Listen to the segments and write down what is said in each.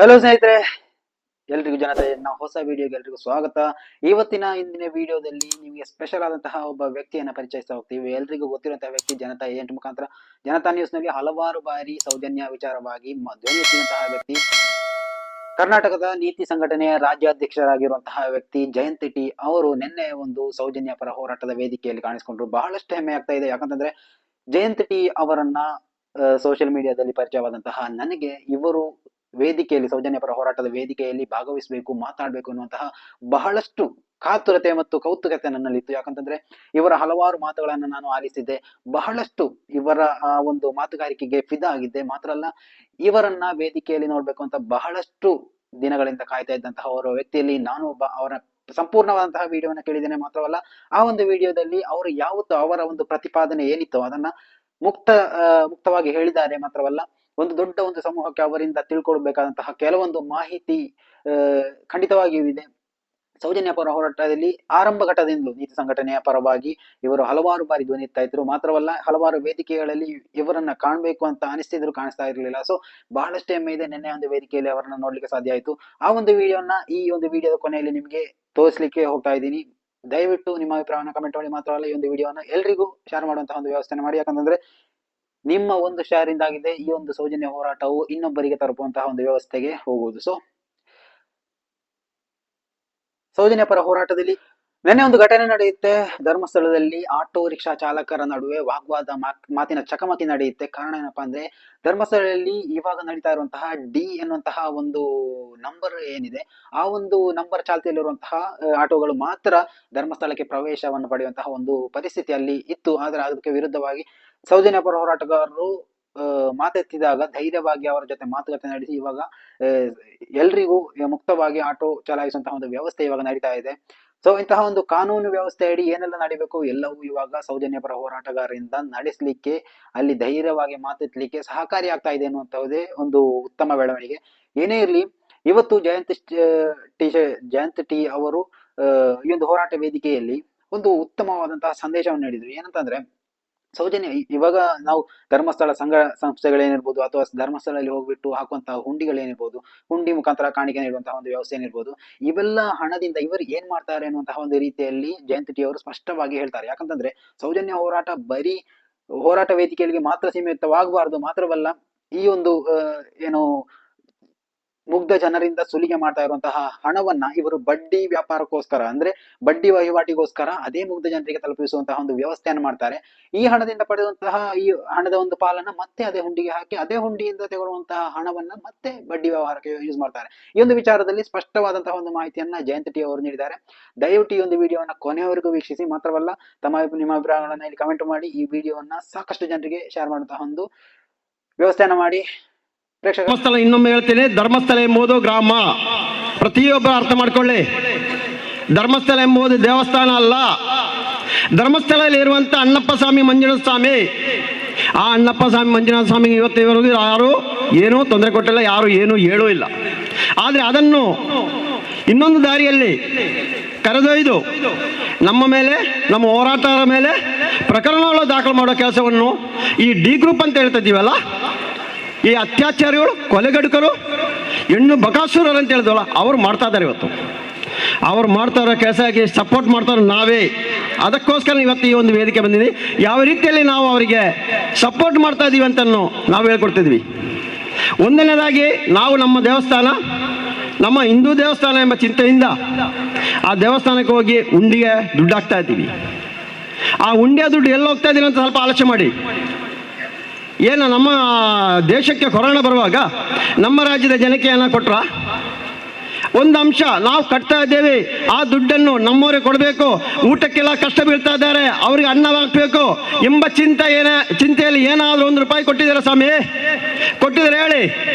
Hello ಸ್ನೇಹಿತರೆ, ಎಲ್ರಿಗೂ ಜನತೆಯ ಹೊಸ ವಿಡಿಯೋಗೆ ಎಲ್ರಿಗೂ ಸ್ವಾಗತ. ಇಂದಿನ ವಿಡಿಯೋದಲ್ಲಿ ನಿಮಗೆ ಸ್ಪೆಷಲ್ ಆದಂತಹ ಒಬ್ಬ ವ್ಯಕ್ತಿಯನ್ನ ಪರಿಚಯಿಸ್ತಾ ಹೋಗ್ತೀವಿ. ಎಲ್ರಿಗೂ ಗೊತ್ತಿರುವಂತಹ ವ್ಯಕ್ತಿ ಜನತಾ ಏಜೆಂಟ್ ಮುಖಾಂತರ ಜನತಾ ನ್ಯೂಸ್ ನಲ್ಲಿ ಹಲವಾರು ಬಾರಿ ಸೌಜನ್ಯ ವಿಚಾರವಾಗಿ ಧ್ವನಿ ಎತ್ತಿದಂತಹ ವ್ಯಕ್ತಿ, ಕರ್ನಾಟಕದ ನೀತಿ ಸಂಘಟನೆಯ ರಾಜ್ಯಾಧ್ಯಕ್ಷರಾಗಿರುವಂತಹ ವ್ಯಕ್ತಿ ಜಯಂತ್ ಟಿ ಅವರು ನಿನ್ನೆ ಒಂದು ಸೌಜನ್ಯ ಪರ ಹೋರಾಟದ ವೇದಿಕೆಯಲ್ಲಿ ಕಾಣಿಸಿಕೊಂಡ್ರು. ಬಹಳಷ್ಟು ಹೆಮ್ಮೆ ಆಗ್ತಾ ಇದೆ. ಯಾಕಂತಂದ್ರೆ ಜಯಂತ್ ಟಿ ಅವರನ್ನ ಸೋಷಿಯಲ್ ಮೀಡಿಯಾದಲ್ಲಿ ಪರಿಚಯವಾದಂತಹ ನನಗೆ ಇವರು ವೇದಿಕೆಯಲ್ಲಿ ಸೌಜನ್ಯ ಪರ ಹೋರಾಟದ ವೇದಿಕೆಯಲ್ಲಿ ಭಾಗವಹಿಸಬೇಕು, ಮಾತಾಡಬೇಕು ಅನ್ನುವಂತಹ ಬಹಳಷ್ಟು ಕಾತುರತೆ ಮತ್ತು ಕೌತುಕತೆ ನನ್ನಲ್ಲಿತ್ತು. ಯಾಕಂತಂದ್ರೆ ಇವರ ಹಲವಾರು ಮಾತುಗಳನ್ನ ನಾನು ಆಲಿಸಿದ್ದೆ, ಬಹಳಷ್ಟು ಇವರ ಆ ಒಂದು ಮಾತುಗಾರಿಕೆಗೆ ಫಿದಾ ಆಗಿದ್ದೆ. ಮಾತ್ರ ಅಲ್ಲ, ಇವರನ್ನ ವೇದಿಕೆಯಲ್ಲಿ ನೋಡ್ಬೇಕು ಅಂತ ಬಹಳಷ್ಟು ದಿನಗಳಿಂದ ಕಾಯ್ತಾ ಇದ್ದಂತಹ ಅವರ ವ್ಯಕ್ತಿಯಲ್ಲಿ ನಾನು ಒಬ್ಬ. ಅವರ ಸಂಪೂರ್ಣವಾದಂತಹ ವಿಡಿಯೋನ ಕೇಳಿದ್ದೇನೆ. ಮಾತ್ರವಲ್ಲ, ಆ ಒಂದು ವಿಡಿಯೋದಲ್ಲಿ ಅವರು ಯಾವತ್ತು ಅವರ ಒಂದು ಪ್ರತಿಪಾದನೆ ಏನಿತ್ತು ಅದನ್ನ ಮುಕ್ತವಾಗಿ ಹೇಳಿದ್ದಾರೆ. ಮಾತ್ರವಲ್ಲ, ಒಂದು ದೊಡ್ಡ ಒಂದು ಸಮೂಹಕ್ಕೆ ಅವರಿಂದ ತಿಳ್ಕೊಳ್ಬೇಕಾದಂತಹ ಕೆಲವೊಂದು ಮಾಹಿತಿ ಖಂಡಿತವಾಗಿಯೂ ಇದೆ. ಸೌಜನ್ಯ ಪರ ಹೋರಾಟದಲ್ಲಿ ಆರಂಭ ಘಟ್ಟದಿಂದಲೂ ನೀತಿ ಸಂಘಟನೆಯ ಪರವಾಗಿ ಇವರು ಹಲವಾರು ಬಾರಿ ಧ್ವನಿ ಎತ್ತಾ ಇದ್ರು. ಮಾತ್ರವಲ್ಲ, ಹಲವಾರು ವೇದಿಕೆಗಳಲ್ಲಿ ಇವರನ್ನ ಕಾಣ್ಬೇಕು ಅಂತ ಅನಿಸ್ತಿದ್ರು, ಕಾಣಿಸ್ತಾ ಇರಲಿಲ್ಲ. ಸೊ ಬಹಳಷ್ಟು ಹೆಮ್ಮೆ ಇದೆ. ನಿನ್ನೆ ಒಂದು ವೇದಿಕೆಯಲ್ಲಿ ಅವರನ್ನ ನೋಡ್ಲಿಕ್ಕೆ ಸಾಧ್ಯ ಆಯ್ತು. ಆ ಒಂದು ವಿಡಿಯೋನ ಈ ಒಂದು ವಿಡಿಯೋದ ಕೊನೆಯಲ್ಲಿ ನಿಮ್ಗೆ ತೋರಿಸ್ಲಿಕ್ಕೆ ಹೋಗ್ತಾ ಇದ್ದೀನಿ. ದಯವಿಟ್ಟು ನಿಮ್ಮ ಅಭಿಪ್ರಾಯವನ್ನು ಕಮೆಂಟ್ ಮಾಡಿ. ಮಾತ್ರವಲ್ಲ, ಈ ಒಂದು ವಿಡಿಯೋನ ಎಲ್ರಿಗೂ ಶೇರ್ ಮಾಡುವಂತಹ ಒಂದು ವ್ಯವಸ್ಥೆ ಮಾಡಿ. ಯಾಕಂತಂದ್ರೆ ನಿಮ್ಮ ಒಂದು ಶೇರ್ ಇಂದಾಗಿದೆ ಈ ಒಂದು ಸೌಜನ್ಯ ಹೋರಾಟವು ಇನ್ನೊಬ್ಬರಿಗೆ ತಲುಪುವಂತಹ ಒಂದು ವ್ಯವಸ್ಥೆಗೆ ಹೋಗುವುದು. ಸೊ ಸೌಜನ್ಯ ಪರ ಹೋರಾಟದಲ್ಲಿ ನಿನ್ನೆ ಒಂದು ಘಟನೆ ನಡೆಯುತ್ತೆ. ಧರ್ಮಸ್ಥಳದಲ್ಲಿ ಆಟೋ ರಿಕ್ಷಾ ಚಾಲಕರ ನಡುವೆ ವಾಗ್ವಾದ, ಮಾತಿನ ಚಕಮಕಿ ನಡೆಯುತ್ತೆ. ಕಾರಣ ಏನಪ್ಪಾ ಅಂದ್ರೆ, ಧರ್ಮಸ್ಥಳದಲ್ಲಿ ಇವಾಗ ನಡೀತಾ ಇರುವಂತಹ ಡಿ ಎನ್ನುವಂತಹ ಒಂದು ನಂಬರ್ ಏನಿದೆ, ಆ ಒಂದು ನಂಬರ್ ಚಾಲ್ತಿಯಲ್ಲಿರುವಂತಹ ಆಟೋಗಳು ಮಾತ್ರ ಧರ್ಮಸ್ಥಳಕ್ಕೆ ಪ್ರವೇಶವನ್ನು ಪಡೆಯುವಂತಹ ಒಂದು ಪರಿಸ್ಥಿತಿ ಅಲ್ಲಿ ಇತ್ತು. ಆದ್ರೆ ಅದಕ್ಕೆ ವಿರುದ್ಧವಾಗಿ ಸೌಜನ್ಯ ಪರ ಹೋರಾಟಗಾರರು ಮಾತೆತ್ತಿದಾಗ ಧೈರ್ಯವಾಗಿ ಅವರ ಜೊತೆ ಮಾತುಕತೆ ನಡೆಸಿ ಇವಾಗ ಎಲ್ರಿಗೂ ಮುಕ್ತವಾಗಿ ಆಟೋ ಚಲಾಯಿಸುವಂತಹ ಒಂದು ವ್ಯವಸ್ಥೆ ಇವಾಗ ನಡೀತಾ ಇದೆ. ಸೊ ಇಂತಹ ಒಂದು ಕಾನೂನು ವ್ಯವಸ್ಥೆ ಅಡಿ ಏನೆಲ್ಲ ನಡೀಬೇಕು ಎಲ್ಲವೂ ಇವಾಗ ಸೌಜನ್ಯ ಪರ ಹೋರಾಟಗಾರರಿಂದ ನಡೆಸಲಿಕ್ಕೆ, ಅಲ್ಲಿ ಧೈರ್ಯವಾಗಿ ಮಾತೆತ್ತಲಿಕ್ಕೆ ಸಹಕಾರಿ ಆಗ್ತಾ ಇದೆ ಅನ್ನುವಂಥದ್ದೇ ಒಂದು ಉತ್ತಮ ಬೆಳವಣಿಗೆ. ಏನೇ ಇರಲಿ, ಇವತ್ತು ಜಯಂತ್ ಟಿ ಅವರು ಈ ಒಂದು ಹೋರಾಟ ವೇದಿಕೆಯಲ್ಲಿ ಒಂದು ಉತ್ತಮವಾದಂತಹ ಸಂದೇಶವನ್ನು ನೀಡಿದ್ರು. ಏನಂತಂದ್ರೆ, ಸೌಜನ್ಯ ಇವಾಗ ನಾವು ಧರ್ಮಸ್ಥಳ ಸಂಘ ಸಂಸ್ಥೆಗಳೇನಿರ್ಬೋದು, ಅಥವಾ ಧರ್ಮಸ್ಥಳದಲ್ಲಿ ಹೋಗ್ಬಿಟ್ಟು ಹಾಕುವಂತಹ ಹುಂಡಿಗಳೇನಿರ್ಬೋದು, ಹುಂಡಿ ಮುಖಾಂತರ ಕಾಣಿಕೆ ನೀಡುವಂತಹ ಒಂದು ವ್ಯವಸ್ಥೆ ಏನಿರ್ಬೋದು, ಇವೆಲ್ಲ ಹಣದಿಂದ ಇವರು ಏನ್ ಮಾಡ್ತಾರೆ ಅನ್ನುವಂತಹ ಒಂದು ರೀತಿಯಲ್ಲಿ ಜಯಂತ್ ಟಿ ಅವರು ಸ್ಪಷ್ಟವಾಗಿ ಹೇಳ್ತಾರೆ. ಯಾಕಂತಂದ್ರೆ ಸೌಜನ್ಯ ಹೋರಾಟ ಬರೀ ಹೋರಾಟ ವೇದಿಕೆಗಳಿಗೆ ಮಾತ್ರ ಸೀಮಿತವಾಗಬಾರದು. ಮಾತ್ರವಲ್ಲ, ಈ ಒಂದು ಏನು ಮುಗ್ಧ ಜನರಿಂದ ಸುಲಿಗೆ ಮಾಡ್ತಾ ಇರುವಂತಹ ಹಣವನ್ನ ಇವರು ಬಡ್ಡಿ ವ್ಯಾಪಾರಕ್ಕೋಸ್ಕರ, ಅಂದ್ರೆ ಬಡ್ಡಿ ವಹಿವಾಟಿಗೋಸ್ಕರ ಅದೇ ಮುಗ್ಧ ಜನರಿಗೆ ತಲುಪಿಸುವಂತಹ ಒಂದು ವ್ಯವಸ್ಥೆಯನ್ನು ಮಾಡ್ತಾರೆ. ಈ ಹಣದಿಂದ ಪಡೆದಂತಹ ಈ ಹಣದ ಒಂದು ಪಾಲನ್ನ ಮತ್ತೆ ಅದೇ ಹುಂಡಿಗೆ ಹಾಕಿ, ಅದೇ ಹುಂಡಿಯಿಂದ ತಗೊಳ್ಳುವಂತಹ ಹಣವನ್ನ ಮತ್ತೆ ಬಡ್ಡಿ ವ್ಯವಹಾರಕ್ಕೆ ಯೂಸ್ ಮಾಡ್ತಾರೆ. ಈ ಒಂದು ವಿಚಾರದಲ್ಲಿ ಸ್ಪಷ್ಟವಾದಂತಹ ಒಂದು ಮಾಹಿತಿಯನ್ನ ಜಯಂತ್ ಟಿ ಅವರು ನೀಡಿದ್ದಾರೆ. ದಯವಿಟ್ಟು ಈ ಒಂದು ವಿಡಿಯೋವನ್ನ ಕೊನೆಯವರೆಗೂ ವೀಕ್ಷಿಸಿ. ಮಾತ್ರವಲ್ಲ, ನಿಮ್ಮ ಅಭಿಪ್ರಾಯಗಳನ್ನ ಇಲ್ಲಿ ಕಮೆಂಟ್ ಮಾಡಿ. ಈ ವಿಡಿಯೋವನ್ನ ಸಾಕಷ್ಟು ಜನರಿಗೆ ಶೇರ್ ಮಾಡುವಂತಹ ಒಂದು ವ್ಯವಸ್ಥೆಯನ್ನ ಮಾಡಿ. ಧರ್ಮಸ್ಥಳ, ಇನ್ನೊಮ್ಮೆ ಹೇಳ್ತೇನೆ, ಧರ್ಮಸ್ಥಳ ಎಂಬುದು ಗ್ರಾಮ. ಪ್ರತಿಯೊಬ್ಬರು ಅರ್ಥ ಮಾಡ್ಕೊಳ್ಳಿ. ಧರ್ಮಸ್ಥಳ ಎಂಬುದು ದೇವಸ್ಥಾನ ಅಲ್ಲ. ಧರ್ಮಸ್ಥಳದಲ್ಲಿ ಇರುವಂತ ಅಣ್ಣಪ್ಪ ಸ್ವಾಮಿ, ಮಂಜುನಾಥ ಸ್ವಾಮಿ, ಆ ಅಣ್ಣಪ್ಪ ಸ್ವಾಮಿ, ಮಂಜುನಾಥ ಸ್ವಾಮಿಗೆ ಇವತ್ತಿವರೆಗೂ ಯಾರು ಏನೂ ತೊಂದರೆ ಕೊಟ್ಟಿಲ್ಲ, ಯಾರು ಏನೂ ಹೇಳೂ ಇಲ್ಲ. ಆದರೆ ಅದನ್ನು ಇನ್ನೊಂದು ದಾರಿಯಲ್ಲಿ ಕರೆದೊಯ್ದು ನಮ್ಮ ಮೇಲೆ, ನಮ್ಮ ಹೋರಾಟಗಾರರ ಮೇಲೆ ಪ್ರಕರಣಗಳು ದಾಖಲು ಮಾಡೋ ಕೆಲಸವನ್ನು ಈ ಡಿ ಗ್ರೂಪ್ ಅಂತ ಹೇಳ್ತಾ ಇದ್ದೀವಲ್ಲ, ಈ ಅತ್ಯಾಚಾರಿಗಳು, ಕೊಲೆಗಡುಕರು, ಹೆಣ್ಣು ಬಕಾಸುರರು ಅಂತ ಹೇಳಿದ್ವಲ್ಲ, ಅವರು ಮಾಡ್ತಾ ಇದ್ದಾರೆ. ಇವತ್ತು ಅವ್ರು ಮಾಡ್ತಾ ಇರೋ ಕೆಲಸಕ್ಕೆ ಸಪೋರ್ಟ್ ಮಾಡ್ತಾರೆ ನಾವೇ. ಅದಕ್ಕೋಸ್ಕರ ಇವತ್ತು ಈ ಒಂದು ವೇದಿಕೆ ಬಂದಿದೆ. ಯಾವ ರೀತಿಯಲ್ಲಿ ನಾವು ಅವರಿಗೆ ಸಪೋರ್ಟ್ ಮಾಡ್ತಾ ಇದ್ದೀವಿ ಅಂತ ನಾವು ಹೇಳ್ಕೊಡ್ತಿದ್ವಿ. ಒಂದನೇದಾಗಿ, ನಾವು ನಮ್ಮ ದೇವಸ್ಥಾನ, ನಮ್ಮ ಹಿಂದೂ ದೇವಸ್ಥಾನ ಎಂಬ ಚಿಂತೆಯಿಂದ ಆ ದೇವಸ್ಥಾನಕ್ಕೆ ಹೋಗಿ ಹುಂಡಿಗೆ ದುಡ್ಡು ಹಾಕ್ತಾ ಇದ್ದೀವಿ. ಆ ಹುಂಡಿಯ ದುಡ್ಡು ಎಲ್ಲಿ ಹೋಗ್ತಾ ಇದ್ದೀವಿ ಅಂತ ಸ್ವಲ್ಪ ಆಲೋಚನೆ ಮಾಡಿ. ಏನು ನಮ್ಮ ದೇಶಕ್ಕೆ ಕೊರೋನಾ ಬರುವಾಗ ನಮ್ಮ ರಾಜ್ಯದ ಜನಕ್ಕೆ ಏನ ಕೊಟ್ರ? ಒಂದು ಅಂಶ, ನಾವು ಕಟ್ತಾ ಇದ್ದೇವೆ, ಆ ದುಡ್ಡನ್ನು ನಮ್ಮವರಿಗೆ ಕೊಡಬೇಕು, ಊಟಕ್ಕೆಲ್ಲ ಕಷ್ಟ ಬೀಳ್ತಾ ಇದ್ದಾರೆ, ಅವ್ರಿಗೆ ಅನ್ನ ಹಾಕಬೇಕು ಎಂಬ ಚಿಂತೆಯಲ್ಲಿ ಏನಾದರೂ ₹1 ಕೊಟ್ಟಿದ್ದೀರಾ ಸ್ವಾಮಿ? ಕೊಟ್ಟಿದ್ದಾರೆ ಹೇಳಿ,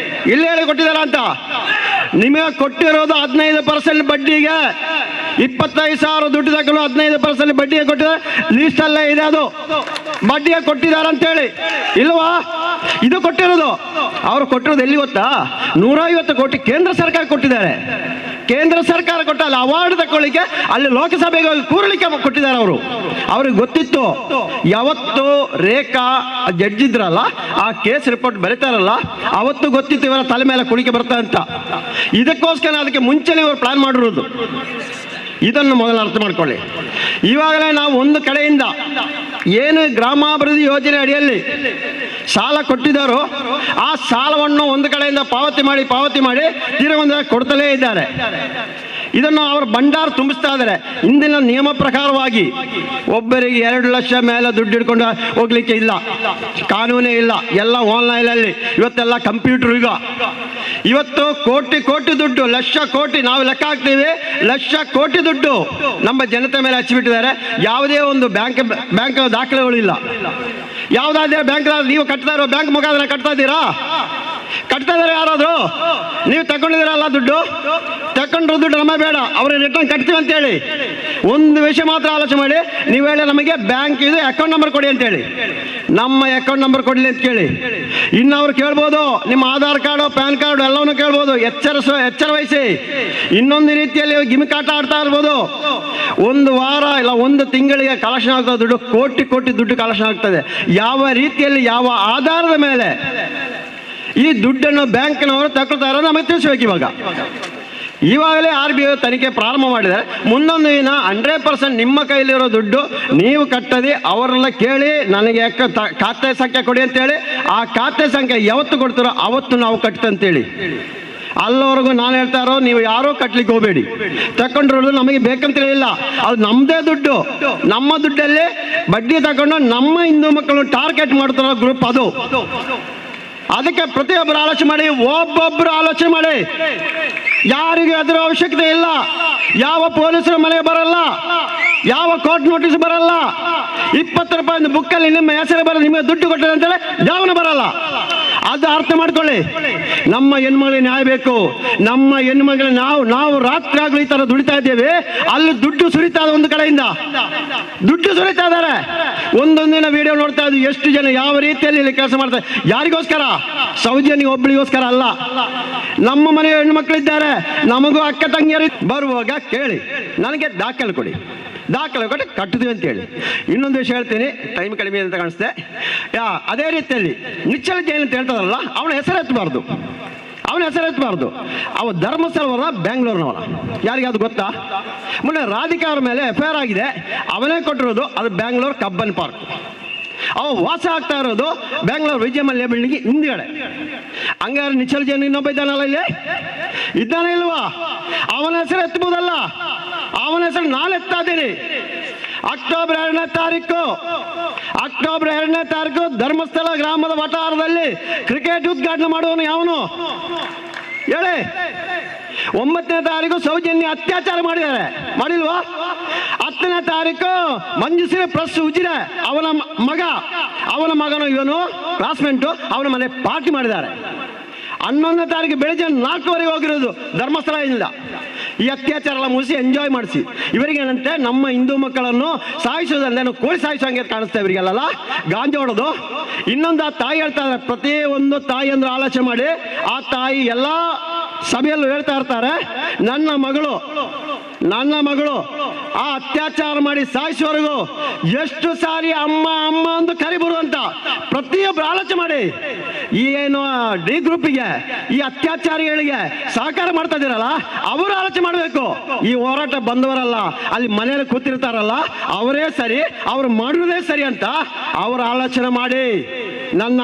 ಇಲ್ಲಿ ಹೇಳಿ ಕೊಟ್ಟಿದ್ದಾರ ಅಂತ. ನಿಮಗೆ ಕೊಟ್ಟಿರೋದು 15% ಬಡ್ಡಿಗೆ, 25,000 ದುಡ್ಡು ತಗೊಳ್ಳು 15% ಬಡ್ಡಿಗೆ ಕೊಟ್ಟಿದ್ದಾರೆ. ಲೀಸ್ಟಲ್ಲೇ ಇದೆ, ಅದು ಬಡ್ಡಿಗೆ ಕೊಟ್ಟಿದ್ದಾರೆ ಅಂತೇಳಿ. ಇಲ್ವಾ? ಇದು ಕೊಟ್ಟಿರೋದು. ಅವರು ಕೊಟ್ಟಿರೋದು ಎಲ್ಲಿ ಗೊತ್ತಾ? 150 ಕೋಟಿ ಕೇಂದ್ರ ಸರ್ಕಾರ ಕೊಟ್ಟಿದ್ದಾರೆ. ಕೇಂದ್ರ ಸರ್ಕಾರ ಕೊಟ್ಟ ಅಲ್ಲಿ ಅವಾರ್ಡ್ ತಕೊಳ್ಳಿಕ್ಕೆ ಅಲ್ಲಿ ಲೋಕಸಭೆಗೆ ಹೋಗಿ ಕೂರಲಿಕ್ಕೆ ಕೊಟ್ಟಿದ್ದಾರೆ ಅವರು. ಅವ್ರಿಗೆ ಗೊತ್ತಿತ್ತು ಯಾವತ್ತು ರೇಖಾ ಜಡ್ಜ್ ಇದ್ರಲ್ಲ, ಆ ಕೇಸ್ ರಿಪೋರ್ಟ್ ಬರೀತಾರಲ್ಲ, ಅವತ್ತು ಗೊತ್ತಿತ್ತು ಇವರ ತಲೆ ಮೇಲೆ ಕುಳಿಕೆ ಬರ್ತಾ ಅಂತ. ಇದಕ್ಕೋಸ್ಕರ ಅದಕ್ಕೆ ಮುಂಚೆನೇ ಇವರು ಪ್ಲಾನ್ ಮಾಡಿರೋದು. ಇದನ್ನು ಮೊದಲು ಅರ್ಥ ಮಾಡ್ಕೊಳ್ಳಿ. ಇವಾಗಲೇ ನಾವು ಒಂದು ಕಡೆಯಿಂದ ಏನು ಗ್ರಾಮಾಭಿವೃದ್ಧಿ ಯೋಜನೆ ಅಡಿಯಲ್ಲಿ ಸಾಲ ಕೊಟ್ಟಿದ್ದಾರೋ ಆ ಸಾಲವನ್ನು ಒಂದು ಕಡೆಯಿಂದ ಪಾವತಿ ಮಾಡಿ ತೀರಾ ಕೊಡ್ತಲೇ ಇದ್ದಾರೆ. ಇದನ್ನು ಅವರು ಭಂಡಾರ ತುಂಬಿಸ್ತಾ ಇದ್ದಾರೆ. ಇಂದಿನ ನಿಯಮ ಪ್ರಕಾರವಾಗಿ ಒಬ್ಬರಿಗೆ 2 ಲಕ್ಷ ಮೇಲೆ ದುಡ್ಡು ಹಿಡ್ಕೊಂಡು ಹೋಗ್ಲಿಕ್ಕೆ ಇಲ್ಲ, ಕಾನೂನೇ ಇಲ್ಲ. ಎಲ್ಲ ಆನ್ಲೈನಲ್ಲಿ, ಇವತ್ತೆಲ್ಲ ಕಂಪ್ಯೂಟರ್ ಯುಗ. ಇವತ್ತು ಕೋಟಿ ದುಡ್ಡು, ಲಕ್ಷ ಕೋಟಿ, ನಾವು ಲೆಕ್ಕ ಹಾಕ್ತೀವಿ, ಲಕ್ಷ ಕೋಟಿ ದುಡ್ಡು ನಮ್ಮ ಜನತೆ ಮೇಲೆ ಹಚ್ಚಿಬಿಟ್ಟಿದ್ದಾರೆ. ಯಾವುದೇ ಒಂದು ಬ್ಯಾಂಕ್ ದಾಖಲೆಗಳಿಲ್ಲ. ಯಾವುದಾದ್ರೂ ಬ್ಯಾಂಕ್ ನೀವು ಕಟ್ತಾ ಇರೋ ಬ್ಯಾಂಕ್ ಮುಖಾಂತರ ಕಟ್ತಾ ಇದ್ದೀರಾ? ಕಟ್ತಾ ಇದ್ದಾರೆ ಯಾರಾದರೂ? ನೀವು ತಗೊಂಡಿದ್ದೀರಲ್ಲ ದುಡ್ಡು, ತಗೊಂಡ್ರು ದುಡ್ಡು ನಮ್ಮ ಬೇಡ, ಅವ್ರಿಗೆ ರಿಟರ್ನ್ ಕಟ್ತೀವಿ ಅಂತೇಳಿ. ಒಂದು ವಿಷಯ ಮಾತ್ರ ಆಲೋಚನೆ ಮಾಡಿ, ನೀವು ಹೇಳಿ ನಮಗೆ ಬ್ಯಾಂಕ್ ಇದು ಅಕೌಂಟ್ ನಂಬರ್ ಕೊಡಿ ಅಂತೇಳಿ. ನಮ್ಮ ಅಕೌಂಟ್ ನಂಬರ್ ಕೊಡಲಿ ಅಂತ ಕೇಳಿ. ಇನ್ನು ಅವ್ರು ಕೇಳ್ಬೋದು ನಿಮ್ಮ ಆಧಾರ್ ಕಾರ್ಡು, ಪ್ಯಾನ್ ಕಾರ್ಡು ಎಲ್ಲವನ್ನು ಕೇಳ್ಬೋದು. ಎಚ್ಚರ ವಹಿಸಿ. ಇನ್ನೊಂದು ರೀತಿಯಲ್ಲಿ ಗಿಮಿಕ್ ಆಟ ಆಡ್ತಾ ಇರ್ಬೋದು. ಒಂದು ವಾರ ಇಲ್ಲ ಒಂದು ತಿಂಗಳಿಗೆ ಕಲೆಕ್ಷನ್ ಆಗ್ತದೆ ದುಡ್ಡು, ಕೋಟಿ ದುಡ್ಡು ಕಲೆಕ್ಷನ್ ಆಗ್ತದೆ. ಯಾವ ರೀತಿಯಲ್ಲಿ, ಯಾವ ಆಧಾರದ ಮೇಲೆ ಈ ದುಡ್ಡನ್ನು ಬ್ಯಾಂಕ್ನವರು ತಗೊಳ್ತಾರೋ ನಮಗೆ ತಿಳಿಸ್ಬೇಕು. ಇವಾಗಲೇ RBI ತನಿಖೆ ಪ್ರಾರಂಭ ಮಾಡಿದ್ದಾರೆ. ಮುಂದೊಂದು ದಿನ 100% ನಿಮ್ಮ ಕೈಲಿರೋ ದುಡ್ಡು ನೀವು ಕಟ್ಟದೆ ಅವರೆಲ್ಲ ಕೇಳಿ ನನಗೆ ಖಾತೆ ಸಂಖ್ಯೆ ಕೊಡಿ ಅಂತೇಳಿ, ಆ ಖಾತೆ ಸಂಖ್ಯೆ ಯಾವತ್ತು ಕೊಡ್ತಾರೋ ಅವತ್ತು ನಾವು ಕಟ್ತಂತೇಳಿ. ಅಲ್ಲವರೆಗೂ ನಾನು ಹೇಳ್ತಾ ಇರೋ, ನೀವು ಯಾರೂ ಕಟ್ಲಿಕ್ಕೆ ಹೋಗಬೇಡಿ. ತಗೊಂಡ್ರು ನಮಗೆ ಬೇಕಂತೇಳಿ ಇಲ್ಲ, ಅದು ನಮ್ಮದೇ ದುಡ್ಡು. ನಮ್ಮ ದುಡ್ಡಲ್ಲಿ ಬಡ್ಡಿ ತಗೊಂಡು ನಮ್ಮ ಹಿಂದೂ ಮಕ್ಕಳನ್ನು ಟಾರ್ಗೆಟ್ ಮಾಡ್ತಾರೋ ಗ್ರೂಪ್ ಅದು. ಅದಕ್ಕೆ ಪ್ರತಿಯೊಬ್ಬರು ಆಲೋಚನೆ ಮಾಡಿ, ಒಬ್ಬೊಬ್ಬರು ಆಲೋಚನೆ ಮಾಡಿ. ಯಾರಿಗೆ ಅದರ ಅವಶ್ಯಕತೆ ಇಲ್ಲ. ಯಾವ ಪೊಲೀಸರ ಮನೆಗೆ ಬರಲ್ಲ, ಯಾವ ಕೋರ್ಟ್ ನೋಟಿಸ್ ಬರಲ್ಲ. 20 ರೂಪಾಯಿ ಬುಕ್ಕಲ್ಲಿ ನಿಮ್ಮ ಹೆಸರು ಬರಲ್ಲ, ನಿಮಗೆ ದುಡ್ಡು ಕೊಟ್ಟರೆ ಅಂತೇಳಿ ಜಾವನ ಬರಲ್ಲ. ಅದು ಅರ್ಥ ಮಾಡ್ಕೊಳ್ಳಿ. ನಮ್ಮ ಹೆಣ್ಮಗಳಿಗೆ ನ್ಯಾಯ ಬೇಕು. ನಮ್ಮ ಹೆಣ್ಮಗಳಿಗೆ ನಾವು ರಾತ್ರಿ ಆಗಲಿ ಈ ತರ ದುಡಿತಾ ಇದ್ದೇವೆ, ಅಲ್ಲಿ ದುಡ್ಡು ಸುರಿತಾ ಇದೆ. ಒಂದು ಕಡೆಯಿಂದ ದುಡ್ಡು ಸುರಿತಾ ಇದ್ದಾರೆ. ಒಂದೊಂದಿನ ವಿಡಿಯೋ ನೋಡ್ತಾ ಇದ್ವಿ, ಎಷ್ಟು ಜನ ಯಾವ ರೀತಿಯಲ್ಲಿ ಇಲ್ಲಿ ಕೆಲಸ ಮಾಡ್ತಾರೆ. ಯಾರಿಗೋಸ್ಕರ? ಸೌಜನ್ಯ ಒಬ್ಬಳಿಗೋಸ್ಕರ ಅಲ್ಲ. ನಮ್ಮ ಮನೆಯ ಹೆಣ್ಮಕ್ಳಿದ್ದಾರೆ, ನಮಗೂ ಅಕ್ಕ ತಂಗಿಯರು ಬರುವಾಗ ಕೇಳಿ ನನಗೆ ದಾಖಲೆ ಕೊಡಿ, ದಾಖಲೆ ಕೊಟ್ಟು ಕಟ್ಟಿದ್ವಿ ಅಂತೇಳಿ. ಇನ್ನೊಂದು ವಿಷಯ ಹೇಳ್ತೀನಿ, ಟೈಮ್ ಕಡಿಮೆ ಅಂತ ಕಾಣಿಸ್ತೆ. ಅದೇ ರೀತಿಯಲ್ಲಿ ನಿಚ್ಚಲ ಜೈನ್ ಅಂತ ಹೇಳ್ತಾರಲ್ಲ, ಅವನ ಹೆಸರು ಎತ್ತಬಾರ್ದು. ಅವ ಧರ್ಮಸ್ಥಳವರ, ಬೆಂಗಳೂರಿನವರ. ಯಾರಿಗಾದ್ರು ಗೊತ್ತಾ? ಮೊನ್ನೆ ರಾಧಿಕಾ ಅವ್ರ ಮೇಲೆ FIR ಆಗಿದೆ. ಅವನೇ ಕೊಟ್ಟಿರೋದು, ಅದು ಬೆಂಗಳೂರು ಕಬ್ಬನ್ ಪಾರ್ಕ್. ಅವ ವಾಸ ಆಗ್ತಾ ಇರೋದು ಬೆಂಗಳೂರು ವಿಜಯಮಲ್ಯ ಬಿಲ್ಡಿಂಗ್ ಹಿಂದ್ಗಡೆ. ಹಂಗಾರೆ ನಿಚ್ಚಲ ಜೈನ್ ಇನ್ನೊಬ್ಬ ಇದ್ದಾನಲ್ಲ, ಇಲ್ಲಿ ಇದ್ದಾನೆ ಇಲ್ವಾ? ಅವನ ಹೆಸರು ಎತ್ತಬಹುದಲ್ಲ. ಅವನ ಹೆಸರು ನಾನು ಎತ್ತಾ ಇದ್ದೀನಿ. ಅಕ್ಟೋಬರ್ 2ನೇ ತಾರೀಕು ಧರ್ಮಸ್ಥಳ ಗ್ರಾಮದ ವಠಾರದಲ್ಲಿ ಕ್ರಿಕೆಟ್ ಉದ್ಘಾಟನೆ ಮಾಡುವನು ಯಾವನು ಹೇಳಿ? 9ನೇ ತಾರೀಕು ಸೌಜನ್ಯ ಅತ್ಯಾಚಾರ ಮಾಡಿಲ್ವಾ? 10ನೇ ತಾರೀಕು ಮಂಜುಶ್ರೀ ಪ್ಲಸ್ ಉಜಿರೆ ಅವನ ಮಗನು ಇವನು ಕ್ಲಾಸ್ಮೇಟು ಅವನ ಮನೆ ಪಾರ್ಟಿ ಮಾಡಿದ್ದಾರೆ. 11ನೇ ತಾರೀಕು ಬೆಳಿಗ್ಗೆ 4 ಹೋಗಿರೋದು ಧರ್ಮಸ್ಥಳದಿಂದ. ಈ ಅತ್ಯಾಚಾರ ಎಲ್ಲ ಮುಗಿಸಿ ಎಂಜಾಯ್ ಮಾಡಿಸಿ. ಇವರಿಗೆ ಏನಂತೆ, ನಮ್ಮ ಹಿಂದೂ ಮಕ್ಕಳನ್ನು ಸಾಯಿಸೋದಂದ್ರೆ ಕೋಳಿ ಸಾಯಿಸೋಂಗೆ ಕಾಣಿಸ್ತಾ ಇವರಿಗೆಲ್ಲ ಗಾಂಜಾ ಹೊಡೋದು. ಇನ್ನೊಂದು ಆ ತಾಯಿ ಹೇಳ್ತಾ ಇದ್ದಾರೆ, ಪ್ರತಿಯೊಂದು ತಾಯಿ ಅಂದ್ರೆ ಆಲೋಚನೆ ಮಾಡಿ. ಆ ತಾಯಿ ಎಲ್ಲ ಸಭೆಯಲ್ಲೂ ಹೇಳ್ತಾ ಇರ್ತಾರೆ, ನನ್ನ ಮಗಳು ಆ ಅತ್ಯಾಚಾರ ಮಾಡಿ ಸಾಯಿಸುವವರೆಗೂ ಎಷ್ಟು ಸಾರಿ ಅಮ್ಮ ಅಂತ ಕರಿಬರು ಅಂತ ಪ್ರತಿಯೊಬ್ಬರು ಆಲೋಚನೆ ಮಾಡಿ. ಏನು ಡಿ ಗ್ರೂಪಿಗೆ, ಈ ಅತ್ಯಾಚಾರಿಗಳಿಗೆ ಸಹಕಾರ ಮಾಡ್ತಾ ಇದ್ದೀರಲ್ಲ, ಅವರು ಆಲೋಚನೆ ಮಾಡಬೇಕು. ಈ ಹೋರಾಟ ಬಂದವರಲ್ಲ, ಅಲ್ಲಿ ಮನೆಯಲ್ಲಿ ಕೂತಿರ್ತಾರಲ್ಲ, ಅವರೇ ಸರಿ, ಅವ್ರು ಮಾಡುವುದೇ ಸರಿ ಅಂತ ಅವರು ಆಲೋಚನೆ ಮಾಡಿ. ನನ್ನ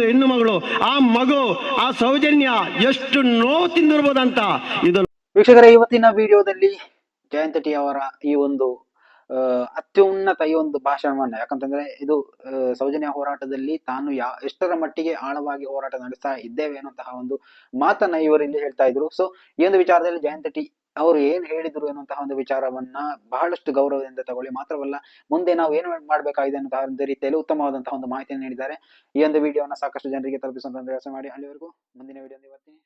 ಹೆಣ್ಣು ಮಗಳು, ಆ ಮಗು, ಆ ಸೌಜನ್ಯ ಎಷ್ಟು ನೋವು ತಿಂದಿರ್ಬೋದಂತ. ಇದು ವೀಕ್ಷಕರೇ, ಇವತ್ತಿನ ವಿಡಿಯೋದಲ್ಲಿ ಜಯಂತ್ ಅವರ ಈ ಒಂದು ಅತ್ಯುನ್ನತ ಈ ಒಂದು ಭಾಷಣವನ್ನ, ಯಾಕಂತಂದ್ರೆ ಇದು ಸೌಜನ್ಯ ಹೋರಾಟದಲ್ಲಿ ತಾನು ಎಷ್ಟರ ಮಟ್ಟಿಗೆ ಆಳವಾಗಿ ಹೋರಾಟ ನಡೆಸ್ತಾ ಇದ್ದೇವೆ ಅನ್ನುವಂತಹ ಒಂದು ಮಾತನ್ನ ಇವರಲ್ಲಿ ಹೇಳ್ತಾ ಇದ್ರು. ಸೊ ಈ ಒಂದು ವಿಚಾರದಲ್ಲಿ ಜಯಂತ್ ಅವರು ಏನ್ ಹೇಳಿದ್ರು ಎನ್ನುವಂತಹ ಒಂದು ವಿಚಾರವನ್ನ ಬಹಳಷ್ಟು ಗೌರವದಿಂದ ತಗೊಳ್ಳಿ. ಮಾತ್ರವಲ್ಲ, ಮುಂದೆ ನಾವು ಏನು ಮಾಡ್ಬೇಕಾಗಿದೆ ಅನ್ನುವಂತಹ ಒಂದು ರೀತಿಯಲ್ಲಿ ಉತ್ತಮವಾದಂತಹ ಒಂದು ಮಾಹಿತಿಯನ್ನು ನೀಡಿದ್ದಾರೆ. ಈ ಒಂದು ವಿಡಿಯೋನ ಸಾಕಷ್ಟು ಜನರಿಗೆ ತಲುಪಿಸುವಂತ ಕೆಲಸ ಮಾಡಿ. ಅಲ್ಲಿವರೆಗೂ ಮುಂದಿನ ವಿಡಿಯೋ ಬರ್ತೀನಿ.